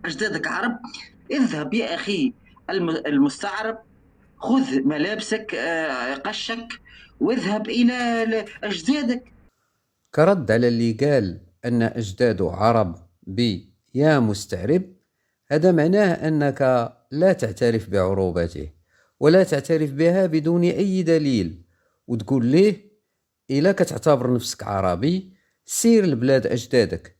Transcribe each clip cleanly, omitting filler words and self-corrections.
أجدادك عرب. اذهب يا أخي المستعرب، خذ ملابسك، قشك، واذهب إلى أجدادك. كرد على اللي قال أن أجداده عرب يا مستعرب، هذا معناه أنك لا تعترف بعروبته ولا تعترف بها بدون أي دليل، وتقول ليه إلا كتعتبر نفسك عربي سير لبلاد أجدادك.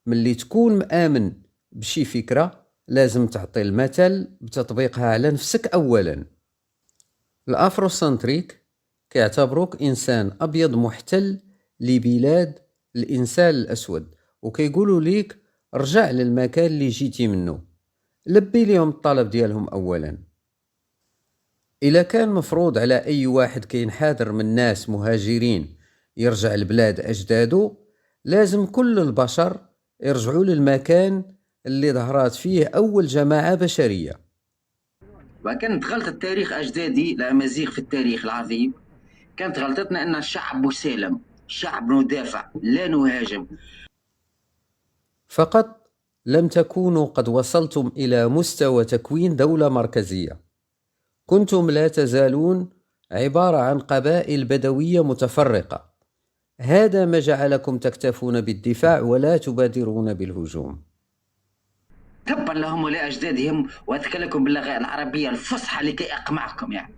ملي تكون مآمن بشي فكرة لازم تعطي المثل بتطبيقها على نفسك أولا. الأفروسنتريك كيعتبروك إنسان أبيض محتل لبلاد الإنسان الأسود، وكيقولوا ليك رجع للمكان اللي جيتي منه، لبي ليهم الطلب ديالهم أولا. إلا كان مفروض على أي واحد كينحدر من ناس مهاجرين يرجع لبلاد أجداده، لازم كل البشر يرجعوا للمكان اللي ظهرت فيه أول جماعة بشرية. وكانت غلطة تاريخ أجدادي الأمازيغ في التاريخ العظيم، كانت غلطتنا أن الشعب مسالم، شعب ندافع لا نهاجم. فقط لم تكونوا قد وصلتم إلى مستوى تكوين دولة مركزية، كنتم لا تزالون عبارة عن قبائل بدوية متفرقة. هذا ما جعلكم تكتفون بالدفاع ولا تبادرون بالهجوم. تبا لهم ولأجدادهم، وأتكلم باللغة العربية الفصحى لكي أقمعكم يعني.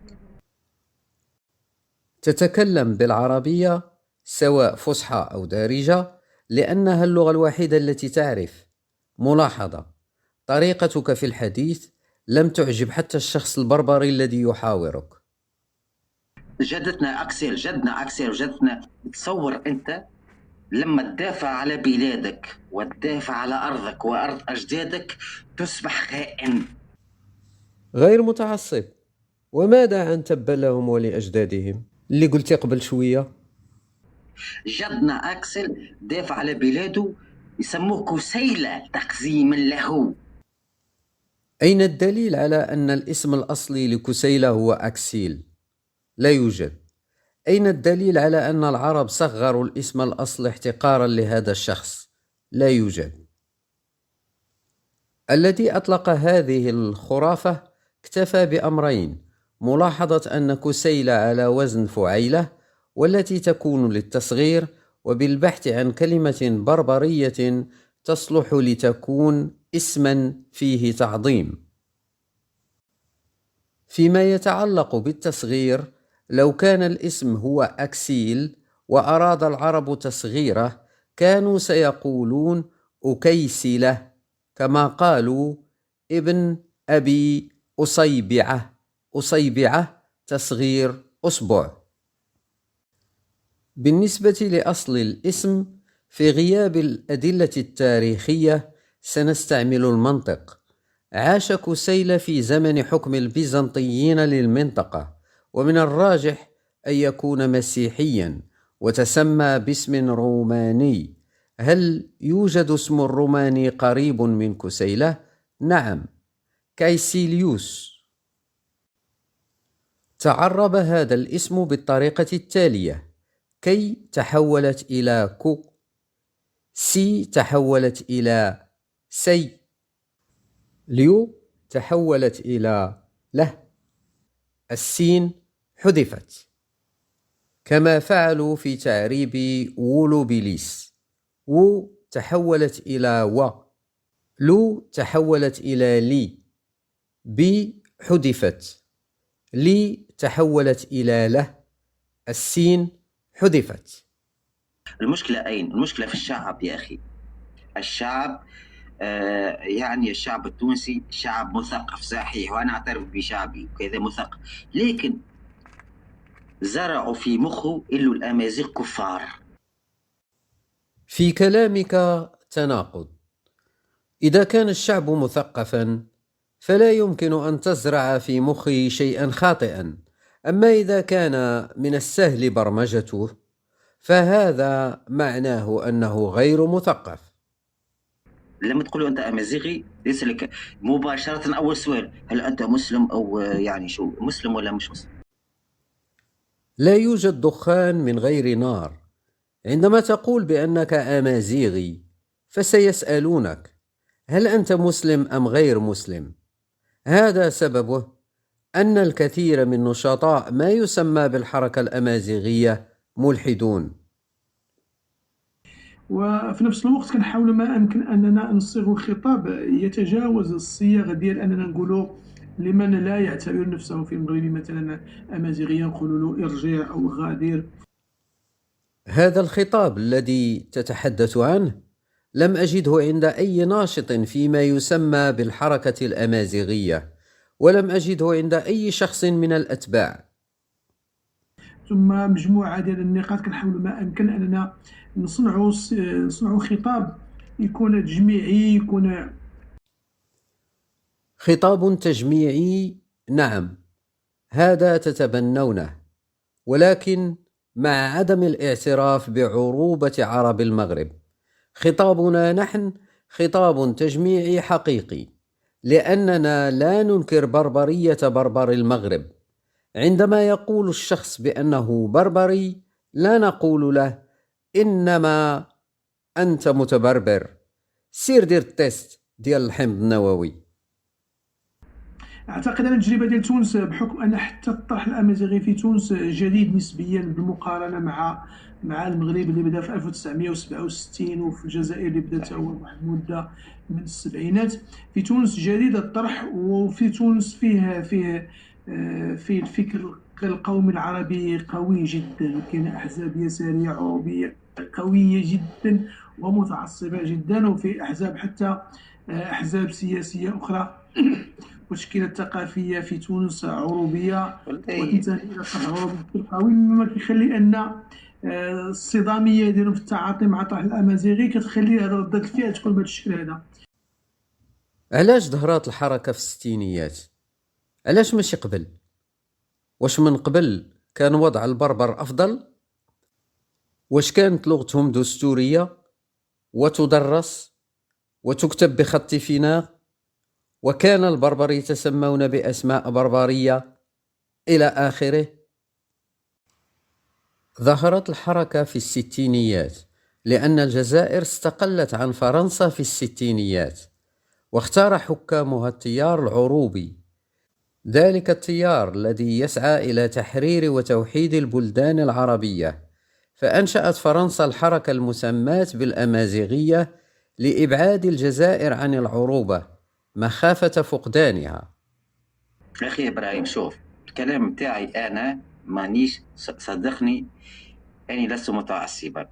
تتكلم بالعربية سواء فصحى أو دارجة لأنها اللغة الوحيدة التي تعرف. ملاحظة: طريقتك في الحديث لم تعجب حتى الشخص البربري الذي يحاورك. جدتنا أكسل وجدتنا. تصور أنت لما تدافع على بلادك وتدافع على أرضك وأرض أجدادك تصبح خائن. غير متعصب. وماذا عن تبا لهم ولأجدادهم اللي قلت قبل شوية؟ جدنا أكسل دافع على بلاده، يسموه كسيلة تقزيما له. أين الدليل على أن الاسم الأصلي لكسيلة هو أكسيل؟ لا يوجد. أين الدليل على أن العرب صغروا الاسم الأصلي احتقارا لهذا الشخص؟ لا يوجد. الذي أطلق هذه الخرافة اكتفى بأمرين: ملاحظة أن كسيلة على وزن فعيلة والتي تكون للتصغير، وبالبحث عن كلمة بربرية تصلح لتكون اسما فيه تعظيم. فيما يتعلق بالتصغير، لو كان الاسم هو أكسيل وأراد العرب تصغيره كانوا سيقولون أكيسلة، كما قالوا ابن أبي أصيبعة. أصيبعة تصغير أصبع. بالنسبة لأصل الاسم، في غياب الأدلة التاريخية سنستعمل المنطق. عاش كسيلة في زمن حكم البيزنطيين للمنطقة، ومن الراجح أن يكون مسيحيا وتسمى باسم روماني. هل يوجد اسم روماني قريب من كسيلة؟ نعم، كايسيليوس. تعرب هذا الاسم بالطريقة التالية: كي تحولت إلى كو، سي تحولت إلى سي، ليو تحولت إلى له، السين حذفت، كما فعلوا في تعريب وولوبيليس. و تحولت إلى و، لو تحولت إلى لي، بي حذفت، لي تحولت إلى له، السين حذفت. المشكلة أين؟ المشكلة في الشعب يا أخي. الشعب يعني الشعب التونسي شعب مثقف صحيح، وأنا أعترف بشعبي كذا مثقف، لكن زرعوا في مخه إنه الأمازيغ كفار. في كلامك تناقض. إذا كان الشعب مثقفا فلا يمكن أن تزرع في مخه شيئا خاطئا، أما إذا كان من السهل برمجته فهذا معناه أنه غير مثقف. لما تقول أنت أمازيغي يسألك مباشرة أول سؤال: هل أنت مسلم؟ أو يعني شو مسلم ولا مش مسلم؟ لا يوجد دخان من غير نار. عندما تقول بأنك أمازيغي فسيسألونك: هل أنت مسلم أم غير مسلم؟ هذا سببه أن الكثير من نشطاء ما يسمى بالحركة الأمازيغية ملحدون. وفي نفس الوقت كنحاول ما امكن اننا نصيغ خطاب يتجاوز الصيغ ديال اننا نقولوا لمن لا يعتبر نفسه في المغرب مثلا امازيغيا نقولوا له ارجع او غادر. هذا الخطاب الذي تتحدث عنه لم أجده عند أي ناشط فيما يسمى بالحركة الأمازيغية، ولم أجده عند أي شخص من الأتباع. ثم مجموعه ديال النقاط كنحاول ما امكن اننا نصنعوا خطاب يكون تجميعي، يكون خطاب تجميعي، نعم، هذا تتبنونه، ولكن مع عدم الاعتراف بعروبة عرب المغرب. خطابنا نحن خطاب تجميعي حقيقي، لأننا لا ننكر بربرية بربر المغرب. عندما يقول الشخص بأنه بربري لا نقول له إنما أنت متبربر، سير دير التيست ديال الحمض النووي. اعتقد ان التجربه ديال تونس بحكم ان حتى الطرح الامازيغي في تونس جديد نسبيا بالمقارنه مع المغرب اللي بدا في 1967 وفي الجزائر اللي بدا هو واحد المده من السبعينات. في تونس جديد الطرح، وفي تونس فيه الفكر القومي العربي قوي جدا، وكاين احزاب يساريه عروبيه قويه جدا ومتعصبه جدا، وفي احزاب حتى احزاب سياسيه اخرى والتشكيله الثقافيه في تونس عروبيه وتنتمي الى الطرح العروبي القوي، مما كيخلي ان الصداميه ديالهم في التعاطي مع الطرح الامازيغي كتخلي هذا ردة الفعل تكون بهذا الشكل هذا. علاش ظهرت الحركة في الستينيات؟ علاش ماشي قبل؟ واش من قبل كان وضع البربر أفضل؟ واش كانت لغتهم دستورية وتدرس وتكتب بخط فيناغ، وكان البربر يتسمون بأسماء بربرية إلى آخره؟ ظهرت الحركة في الستينيات لأن الجزائر استقلت عن فرنسا في الستينيات، واختار حكامها التيار العروبي، ذلك التيار الذي يسعى إلى تحرير وتوحيد البلدان العربية. فأنشأت فرنسا الحركة المسماة بالأمازيغية لإبعاد الجزائر عن العروبة مخافة فقدانها. أخي إبراهيم، شوف الكلام متاعي أنا مانيش صدقني، أني لست متعصبا،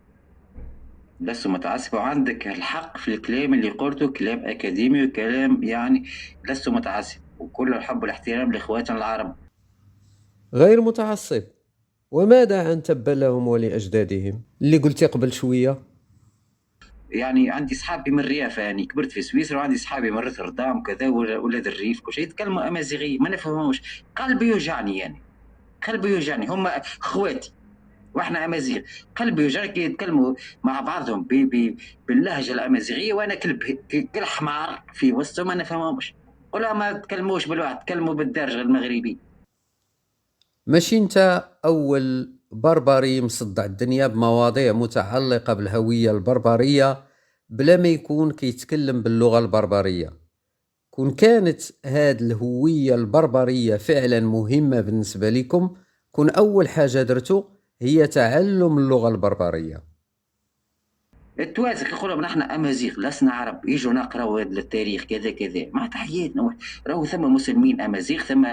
وعندك الحق في الكلام اللي قلته، كلام أكاديمي وكلام يعني لست متعصب، وكل الحب والاحترام لإخواتنا العرب. غير متعصب؟ وماذا عن تبا لهم ولأجدادهم اللي قلت قبل شوية؟ يعني عندي صحابي من الريف، يعني كبرت في سويسرا وعندي صحابي من روتردام كذا ولا الريف كل شيء يتكلموا امازيغيه ما نفهموش. قلبي يوجعني، يعني قلبي يوجعني، هم اخواتي واحنا امازيغ، قلبي يوجعني كي يتكلموا مع بعضهم باللهجه الامازيغيه، وانا كالحمار في وسطهم ما نفهمهمش، ولا ما تكلموش بالواحد، تكلموا بالدارجه المغربي. ماشي انت أول بربري مصدع الدنيا بمواضيع متعلقة بالهوية البربرية بلا ما يكون كيتكلم باللغة البربرية. كون كانت هاد الهوية البربرية فعلا مهمة بالنسبة لكم، كون أول حاجة درتو هي تعلم اللغة البربرية. التوازك يقولوا نحن امازيغ لسنا عرب، يجوا نقراوا التاريخ كذا كذا، مع تحياتنا راهو ثم مسلمين امازيغ، ثم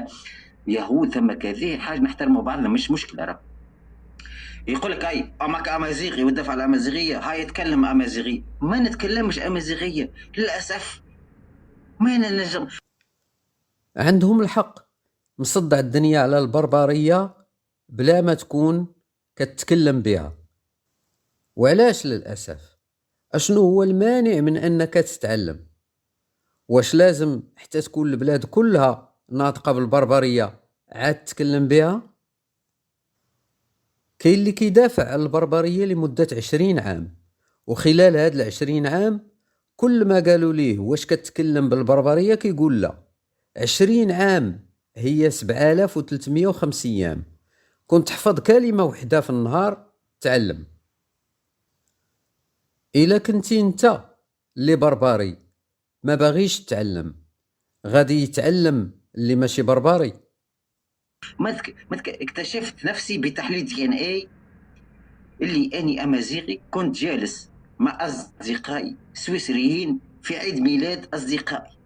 يهود، ثم كذا، حاجه نحترموا بعضنا مش مشكله. راه يقول لك هاي امك امازيغي ويدافع على الامازيغيه، هاي يتكلم امازيغيه، ما نتكلمش امازيغيه للاسف، ما نجم. عندهم الحق، مصدع الدنيا على البربرية بلا ما تكون كتكلم بها. وعلاش للأسف؟ أشنو هو المانع من أنك تتعلم؟ واش لازم حتى تكون البلاد كلها ناطقة بالبربرية عاد تتكلم بها؟ كاين اللي كيدافع على البربرية لمدة 20 عام، وخلال هاد 20 عام كل ما قالوا ليه واش كتكلم بالبربرية كيقول لا. 20 عام هي 7350 أيام، كنت تحفظ كلمة وحدة في النهار تعلم. إلا كنتي انت اللي بربري ما باغيش يتعلم، غادي يتعلم اللي ماشي بربري. اكتشفت نفسي بتحليل دي ان اي اللي اني امازيغي. كنت جالس مع اصدقائي سويسريين في عيد ميلاد اصدقائي.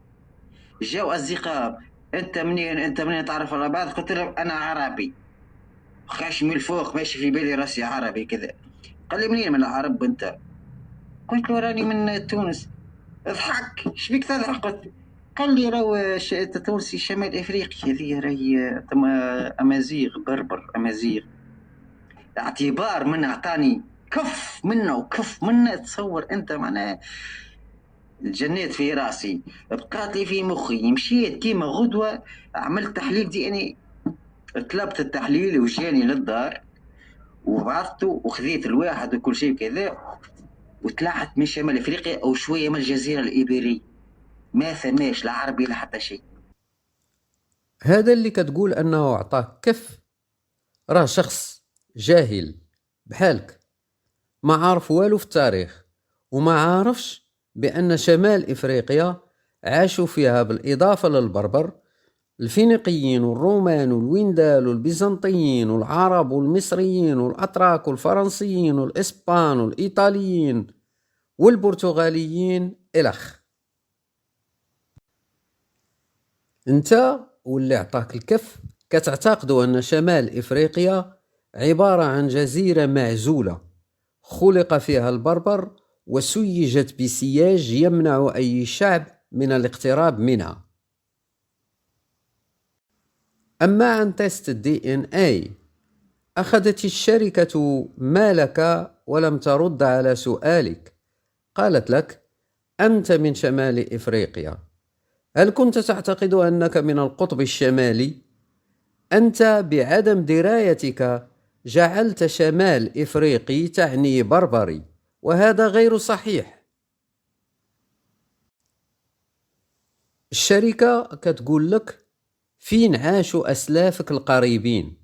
جاو اصدقاء، انت منين انت منين تعرف على بعض؟ قلت لهم انا عربي، خاش من الفوق ماشي في بالي راسي عربي كذا. قال لي منين من العرب انت؟ قلت له راني من تونس. ضحك، شبيك تضحك؟ قلت قال لي راهو تونسي شمال افريقيا، هذه راهي امازيغ بربر امازيغ. اعتبار من اعطاني كف منه وكف منه، تصور انت معناه الجنات في راسي، بقات لي في مخي. مشيت كيما غدوه عملت تحليل دي ان اي، طلبت التحليل وجاني للدار وبعثته وخذيت الواحد وكل شيء كذا، وطلعت من شمال افريقيا او شويه من الجزيره الايبيريه، ما ثماش لا عربي لا حتى شيء. هذا اللي كتقول انه عطاك كف راه شخص جاهل بحالك، ما عارف والو في التاريخ، وما عارفش بان شمال افريقيا عاشوا فيها بالاضافه للبربر الفينيقيين والرومان والويندال والبيزنطيين والعرب والمصريين والاتراك والفرنسيين والاسبان والايطاليين والبرتغاليين الخ. انت واللي عطاك الكف كتعتقدوا ان شمال افريقيا عبارة عن جزيرة معزولة خلق فيها البربر وسيجت بسياج يمنع اي شعب من الاقتراب منها. اما عن تيست الدي ان اي، اخذت الشركة مالك ولم ترد على سؤالك، قالت لك انت من شمال افريقيا، هل كنت تعتقد أنك من القطب الشمالي؟ أنت بعدم درايتك جعلت شمال إفريقي تعني بربري، وهذا غير صحيح. الشركة كتقول لك فين عاشوا أسلافك القريبين،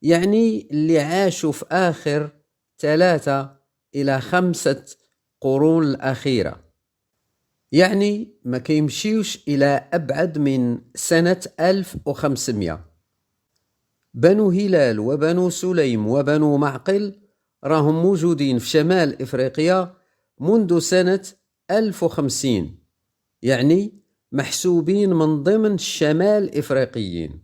يعني اللي عاشوا في آخر 3 إلى 5 قرون الأخيرة، يعني ما كيمشيوش إلى أبعد من سنة 1500. بنو هلال وبنو سليم وبنو معقل راهم موجودين في شمال إفريقيا منذ سنة 1050، يعني محسوبين من ضمن الشمال إفريقيين.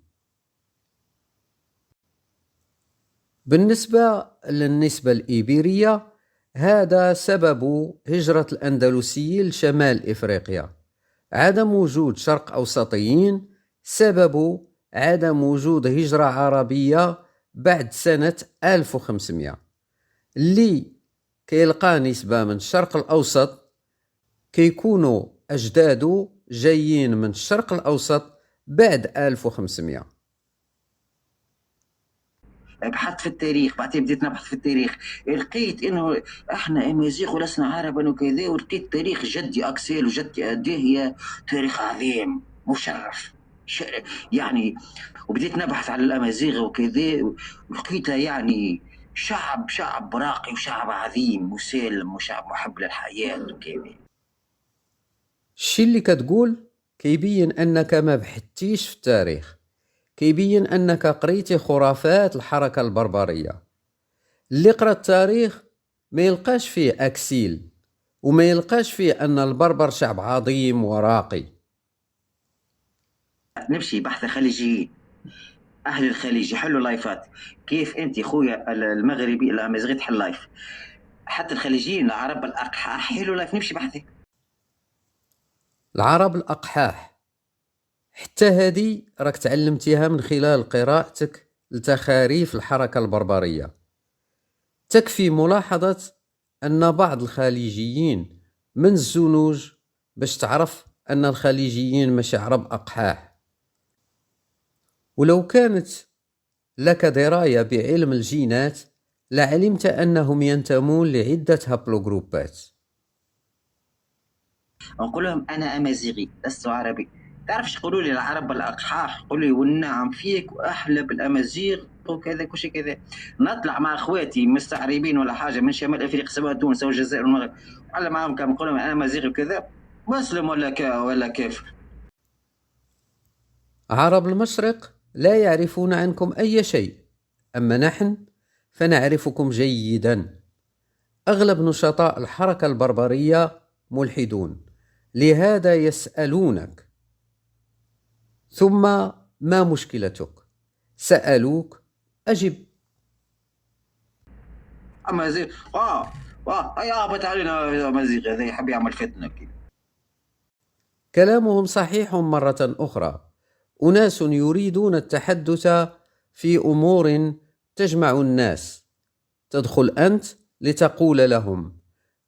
بالنسبة للنسبة الإيبيرية، هذا سبب هجرة الأندلسيين لشمال إفريقيا، عدم وجود شرق أوسطيين، سبب عدم وجود هجرة عربية بعد سنة 1500. اللي كيلقى نسبة من الشرق الأوسط كيكونوا أجدادو جايين من الشرق الأوسط بعد 1500. بحثت في التاريخ، بعدين بديت نبحث في التاريخ، لقيت انه احنا امازيغ ولسنا عربا وكذا، ولقيت تاريخ جدي اكسيل وجدي اديه تاريخ عظيم مشرف يعني. وبديت نبحث على الامازيغ وكذا، ولقيتها يعني شعب راقي وشعب عظيم مسالم وشعب محب للحياه وكذا. الشي اللي كتقول كيبين انك ما بحثتيش في التاريخ، كيبين أنك قريتي خرافات الحركة البربرية. اللي قرأ التاريخ ما يلقاش فيه أكسيل، وما يلقاش فيه أن البربر شعب عظيم وراقي. نمشي بحث خليجيين، أهل الخليج يحلوا لايفات، كيف أنت خويا المغربي الأمازيغي تحل لايف، حتى الخليجيين العرب الأقحاح يحلوا لايف. نمشي بحث العرب الأقحاح حتى هذه راك تعلمتيها من خلال قراءتك لتخاريف الحركة البربرية. تكفي ملاحظة أن بعض الخليجيين من الزنوج باش تعرف أن الخليجيين ماشي عرب أقحاح. ولو كانت لك دراية بعلم الجينات لعلمت أنهم ينتمون لعدة هابلوغروبات. نقول لهم أنا أمازيغي لست عربي، تعرفش يقولوا لي العرب الأقحاح، يقولوا لي والنعم فيك وأحلى بالأمازيغ وكذا كل كذا. نطلع مع اخواتي مستعربين ولا حاجه من شمال افريقيا سواء تونس او الجزائر والمغرب، على معاهم كم نقول لهم انا امازيغي وكذا، مسلم ولا كافر. عرب المشرق لا يعرفون عنكم أي شيء، أما نحن فنعرفكم جيدا. أغلب نشطاء الحركة البربرية ملحدون، لهذا يسألونك: ثم ما مشكلتك؟ سألوك، أجب. اما زي اي هابط علينا مزيغ هذا يحب يعمل فتنه كده. كلامهم صحيح مرة أخرى. أناس يريدون التحدث في أمور تجمع الناس. تدخل أنت لتقول لهم: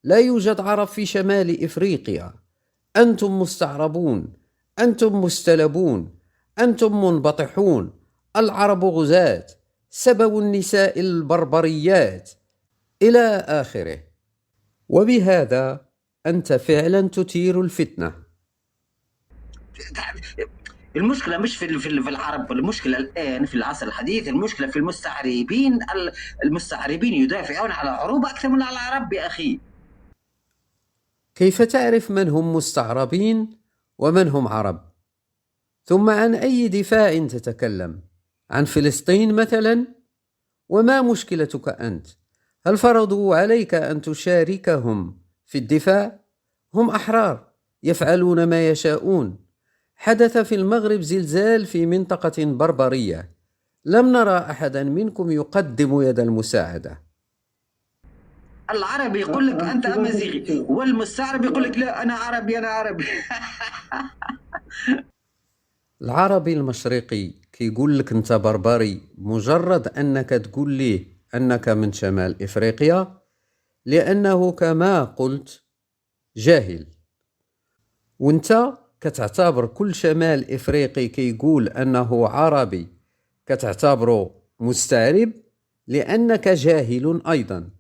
لا يوجد عرب في شمال إفريقيا، أنتم مستعربون، أنتم مستلبون، أنتم منبطحون، العرب غزاة، سبوا النساء البربريات، إلى آخره. وبهذا أنت فعلا تثير الفتنة. المشكله مش في العرب، المشكله الان في العصر الحديث المشكله في المستعربين. المستعربين يدافعون على العروب اكثر من على العرب يا اخي. كيف تعرف من هم مستعربين ومن هم عرب؟ ثم عن أي دفاع تتكلم؟ عن فلسطين مثلا؟ وما مشكلتك أنت؟ هل فرضوا عليك أن تشاركهم في الدفاع؟ هم أحرار يفعلون ما يشاءون. حدث في المغرب زلزال في منطقة بربرية، لم نرى أحدا منكم يقدم يد المساعدة. العربي يقول لك انت امازيغي، والمستعرب يقول لك لا انا عربي انا عربي. العربي المشرقي كيقول لك انت بربري مجرد انك تقول ليه انك من شمال افريقيا، لانه كما قلت جاهل. وانت كتعتبر كل شمال افريقي كيقول انه عربي كتعتبره مستعرب، لانك جاهل ايضا.